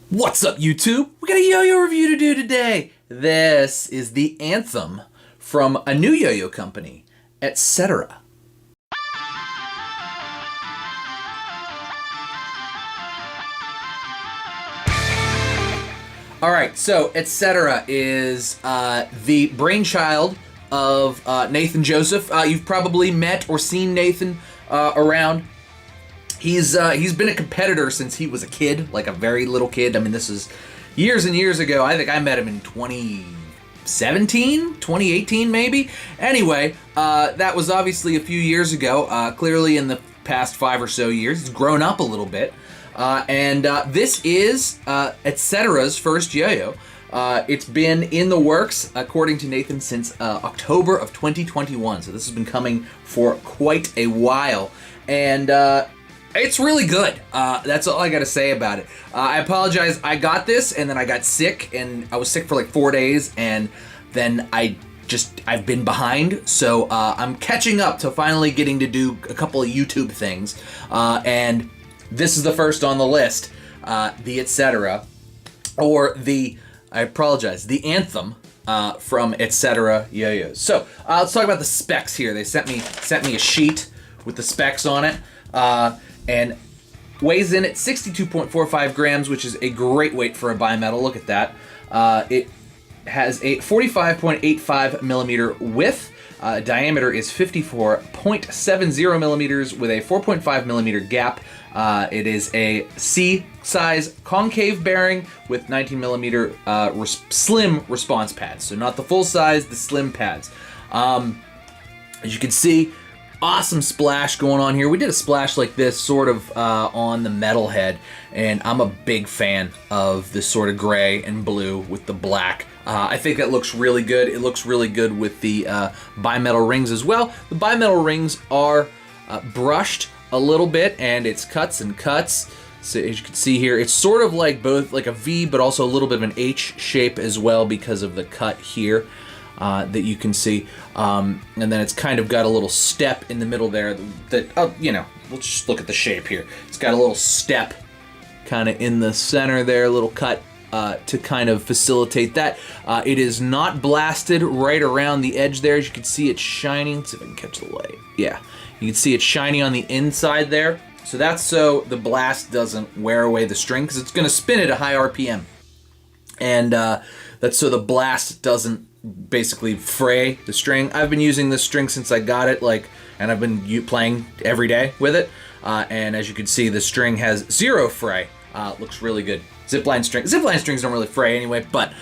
What's up, YouTube? We got a yo-yo review to do today. This is the Anthem from a new yo-yo company, Etcetera. Alright, so Etcetera is the brainchild of Nathan Joseph. You've probably met or seen Nathan around. He's been a competitor since he was a kid, like a very little kid. I mean, this is years and years ago. I think I met him in 2017, 2018 maybe. Anyway, that was obviously a few years ago. Clearly in the past 5 or so years, he's grown up a little bit. This is Etcetera's first yo-yo. It's been in the works, according to Nathan, since October of 2021. So this has been coming for quite a while. And it's really good. That's all I gotta say about it. I apologize. I got this and then I got sick, and I was sick for like 4 days, and then I've been behind. So I'm catching up to finally getting to do a couple of YouTube things. And this is the first on the list, the Etcetera, or the Anthem from Etcetera yo-yos. So let's talk about the specs here. They sent me a sheet with the specs on it. And weighs in at 62.45 grams, which is a great weight for a bimetal. Look at that. It has a 45.85 millimeter width. Diameter is 54.70 millimeters with a 4.5 millimeter gap. It is a C-size concave bearing with 19 millimeter slim response pads. So not the full size, the slim pads. As you can see, awesome splash going on here. We did a splash like this sort of on the metal head, and I'm a big fan of this sort of gray and blue with the black. I think that looks really good. It looks really good with the bimetal rings as well. The bimetal rings are brushed a little bit, and it's cuts and cuts. So as you can see here, it's sort of like both like a V, but also a little bit of an H shape as well because of the cut here. That you can see, and then it's kind of got a little step in the middle there that, we'll just look at the shape here. It's got a little step kind of in the center there, a little cut to kind of facilitate that. It is not blasted right around the edge there. As you can see, it's shining. Let's see if I can catch the light. Yeah, you can see it's shiny on the inside there. So that's so the blast doesn't wear away the string, because it's going to spin at a high RPM. And that's so the blast doesn't basically fray the string. I've been using this string since I got it, and I've been playing every day with it. And as you can see, the string has zero fray. Looks really good. Zipline strings don't really fray anyway, but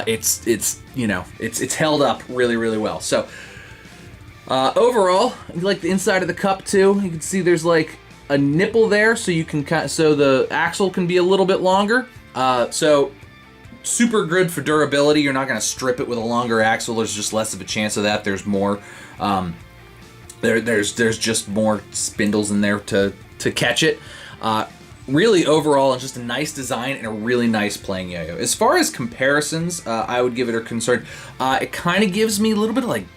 it's held up really, really well. So overall, like the inside of the cup too, you can see there's like a nipple there, so you can so the axle can be a little bit longer. So super good for durability. You're not going to strip it with a longer axle. There's just less of a chance of that. There's more. There's just more spindles in there to catch it. Really, overall, it's just a nice design and a really nice playing yo-yo. As far as comparisons, I would give it a concern. It kind of gives me a little bit of like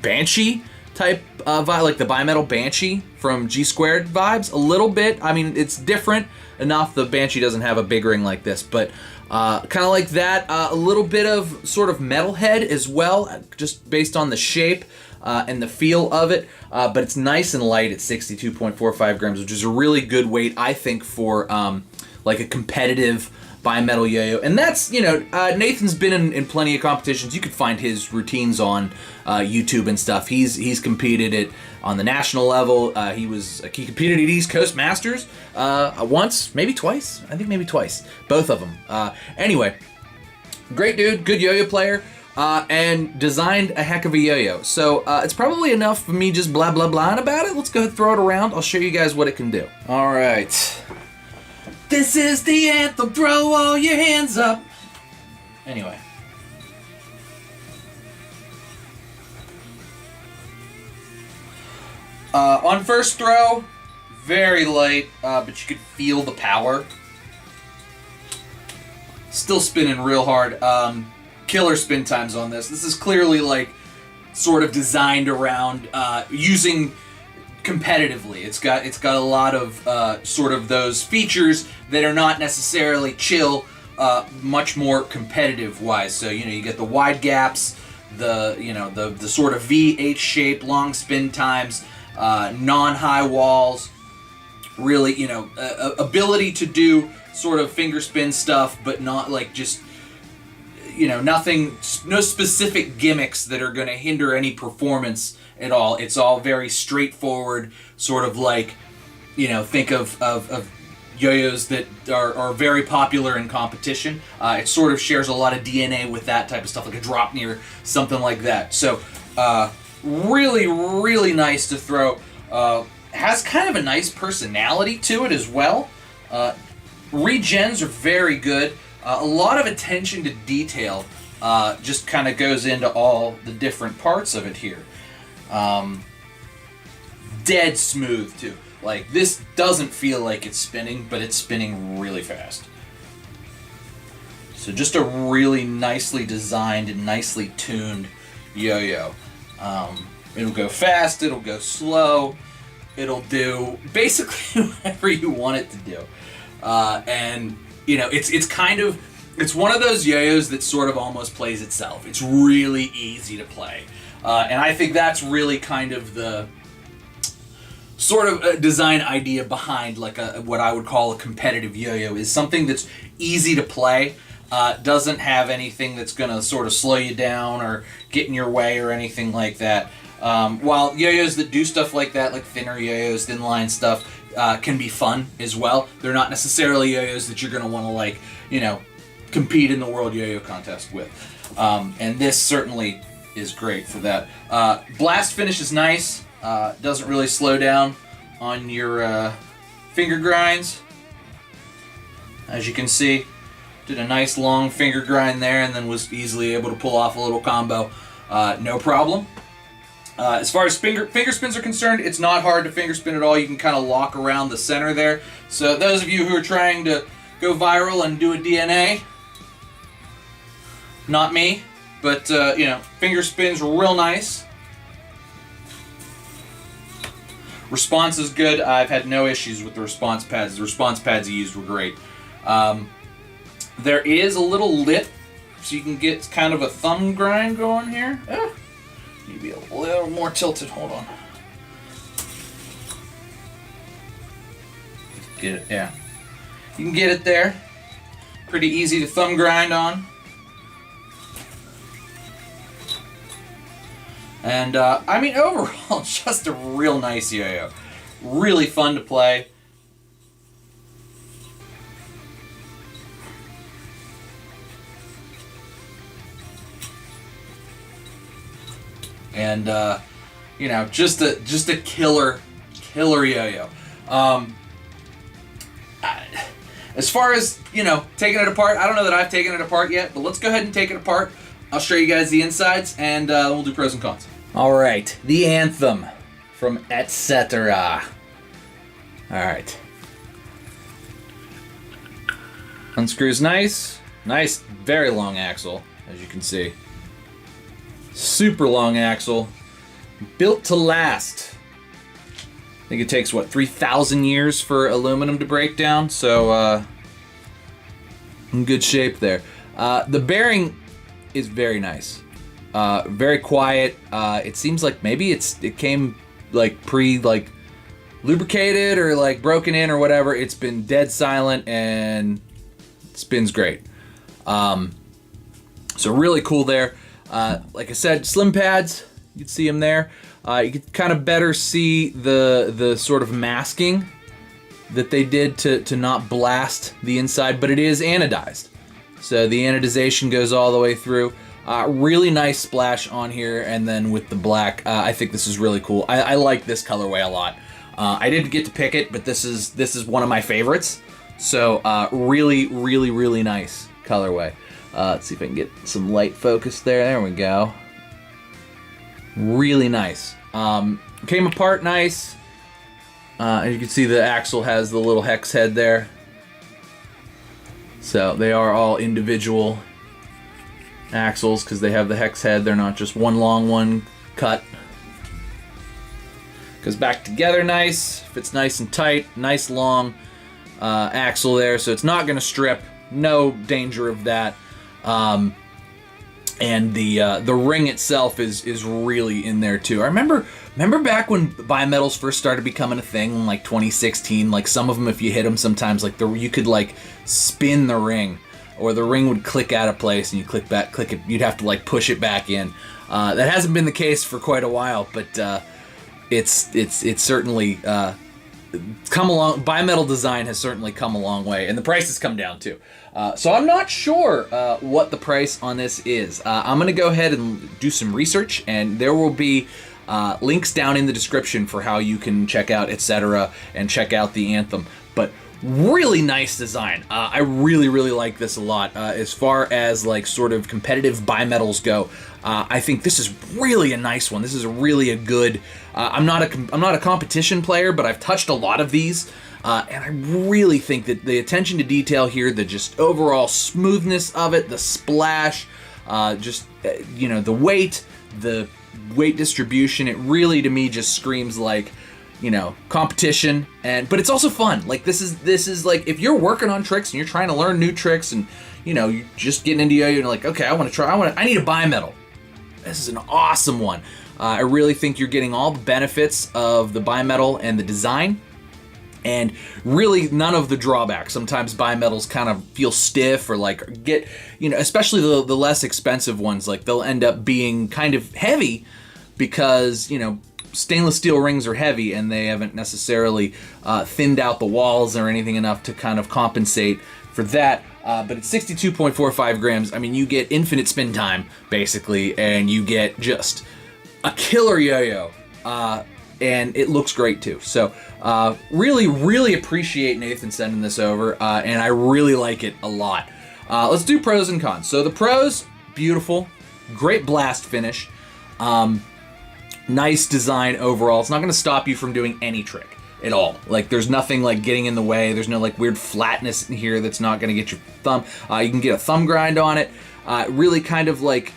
Banshee type vibe, like the bimetal Banshee from G Squared vibes. A little bit. I mean, it's different enough. The Banshee doesn't have a big ring like this, but kind of like that. A little bit of sort of metalhead as well, just based on the shape and the feel of it. But it's nice and light at 62.45 grams, which is a really good weight, I think, for like a competitive bimetal yo-yo. And that's, Nathan's been in plenty of competitions. You could find his routines on YouTube and stuff. He's competed on the national level. He competed at East Coast Masters once, maybe twice. I think maybe twice. Both of them. Anyway, great dude, good yo-yo player, and designed a heck of a yo-yo. So it's probably enough for me just blah, blah, blah about it. Let's go ahead and throw it around. I'll show you guys what it can do. All right. This is the Anthem. Throw all your hands up. Anyway. On first throw, very light, but you could feel the power. Still spinning real hard. Killer spin times on this. This is clearly like sort of designed around using competitively. It's got a lot of sort of those features that are not necessarily chill, much more competitive wise. So, you know, you get the wide gaps, the sort of V-H shape, long spin times, non-high walls, really, you know, ability to do sort of finger spin stuff, but not like just, you know, no specific gimmicks that are going to hinder any performance at all. It's all very straightforward, sort of like, you know, think of yo-yos that are very popular in competition. It sort of shares a lot of DNA with that type of stuff, like a drop near, something like that. So, really, really nice to throw. Has kind of a nice personality to it as well. Regens are very good. A lot of attention to detail just kind of goes into all the different parts of it here. Dead smooth too. Like, this doesn't feel like it's spinning, but it's spinning really fast. So just a really nicely designed and nicely tuned yo-yo. It'll go fast, it'll go slow, it'll do basically whatever you want it to do. And, you know, it's one of those yo-yos that sort of almost plays itself. It's really easy to play. And I think that's really kind of the sort of design idea behind like what I would call a competitive yo-yo, is something that's easy to play, doesn't have anything that's going to sort of slow you down or get in your way or anything like that. While yo-yos that do stuff like that, like thinner yo-yos, thin line stuff, can be fun as well. They're not necessarily yo-yos that you're going to want to, like, you know, compete in the World Yo-Yo Contest with. And this certainly is great for that. Blast finish is nice. Doesn't really slow down on your finger grinds. As you can see, did a nice long finger grind there and then was easily able to pull off a little combo. No problem. As far as finger spins are concerned, it's not hard to finger spin at all. You can kind of lock around the center there. So those of you who are trying to go viral and do a DNA, not me, but you know, finger spins real nice. Response is good. I've had no issues with the response pads. The response pads you used were great. There is a little lip, so you can get kind of a thumb grind going here. Need to be a little more tilted. Hold on. Get it, yeah. You can get it there. Pretty easy to thumb grind on. And, I mean, overall, just a real nice yo-yo. Really fun to play. And, you know, just a killer yo-yo. As far as, you know, taking it apart, I don't know that I've taken it apart yet, but let's go ahead and take it apart. I'll show you guys the insides, and we'll do pros and cons. All right, the Anthem from Etcetera. All right. Unscrews nice. Nice, very long axle, as you can see. Super long axle. Built to last. I think it takes, what, 3,000 years for aluminum to break down, so in good shape there. The bearing is very nice. Very quiet. It seems like maybe it came like lubricated or like broken in or whatever. It's been dead silent and spins great. So really cool there. Like I said, slim pads. You can see them there. You can kind of better see the sort of masking that they did to not blast the inside, but it is anodized. So the anodization goes all the way through. Really nice splash on here, and then with the black, I think this is really cool. I like this colorway a lot. I didn't get to pick it, but this is one of my favorites. So really, really, really nice colorway. Let's see if I can get some light focus there. There we go. Really nice. Came apart nice. As you can see, the axle has the little hex head there. So they are all individual axles because they have the hex head. They're not just one long one cut. Goes back together nice. Fits nice and tight. Nice long axle there, so it's not going to strip. No danger of that. And the ring itself is really in there too. I remember back when bimetals first started becoming a thing in like 2016. Like some of them, if you hit them, sometimes like you could like spin the ring, or the ring would click out of place, and you click it. You'd have to like push it back in. That hasn't been the case for quite a while, but it's certainly come along. Bimetal design has certainly come a long way, and the price has come down too. So I'm not sure what the price on this is. I'm gonna go ahead and do some research, and there will be links down in the description for how you can check out Etcetera and check out the Anthem. But really nice design. I really like this a lot. As far as like sort of competitive bimetals go, I think this is really a nice one. This is really a good. I'm not a competition player, but I've touched a lot of these, and I really think that the attention to detail here, the just overall smoothness of it, the splash, the weight, the weight distribution, it really to me just screams like, competition, but it's also fun. Like this is like if you're working on tricks and you're trying to learn new tricks, and you're just getting into yo-yo and like, okay, I need a bimetal. This is an awesome one. I really think you're getting all the benefits of the bimetal and the design, and really none of the drawbacks. Sometimes bimetals kind of feel stiff, or like get, especially the less expensive ones, like they'll end up being kind of heavy because, stainless steel rings are heavy and they haven't necessarily thinned out the walls or anything enough to kind of compensate for that. But it's 62.45 grams. I mean, you get infinite spin time, basically, and you get just a killer yo-yo. And it looks great, too. So, really appreciate Nathan sending this over, and I really like it a lot. Let's do pros and cons. So the pros, beautiful, great blast finish. Nice design overall. It's not going to stop you from doing any trick at all. Like, there's nothing like getting in the way. There's no like weird flatness in here that's not going to get your thumb. You can get a thumb grind on it. Really kind of like,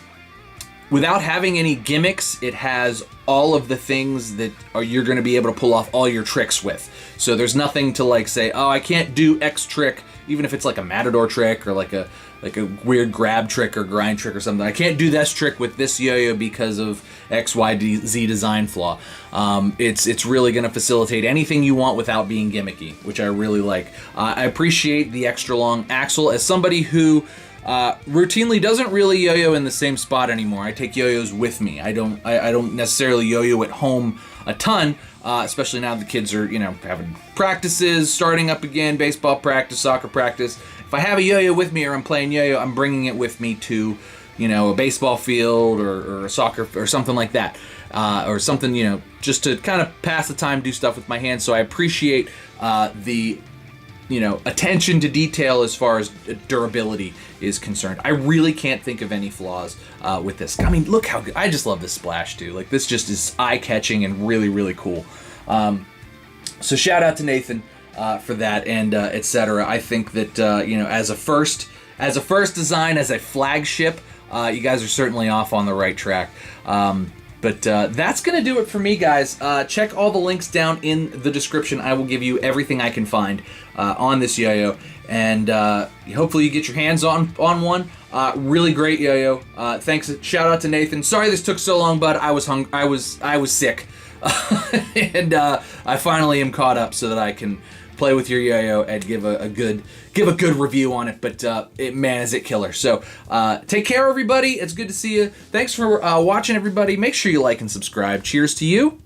without having any gimmicks, it has all of the things that you're going to be able to pull off all your tricks with. So there's nothing to like say, oh, I can't do X trick, even if it's like a matador trick or like a weird grab trick or grind trick or something. I can't do this trick with this yo-yo because of X, Y, Z design flaw. It's really going to facilitate anything you want without being gimmicky, which I really like. I appreciate the extra long axle. As somebody who routinely doesn't really yo-yo in the same spot anymore, I take yo-yos with me. I don't necessarily yo-yo at home a ton, especially now the kids are having practices, starting up again, baseball practice, soccer practice. If I have a yo-yo with me or I'm playing yo-yo, I'm bringing it with me to, a baseball field or a soccer or something like that, or something, just to kind of pass the time, do stuff with my hands. So I appreciate the attention to detail as far as durability is concerned. I really can't think of any flaws with this. I mean, look how good. I just love this splash too. Like, this just is eye-catching and really cool. So shout out to Nathan for that, and Etcetera. I think that as a first design, as a flagship, you guys are certainly off on the right track. But that's going to do it for me, guys. Check all the links down in the description. I will give you everything I can find on this yo-yo. And hopefully you get your hands on one. Really great yo-yo. Thanks. Shout out to Nathan. Sorry this took so long, bud. I was sick. And I finally am caught up so that I can play with your yo-yo and give a good review on it. But man, is it killer. So take care, everybody. It's good to see you. Thanks for watching, everybody. Make sure you like and subscribe. Cheers to you.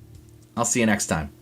I'll see you next time.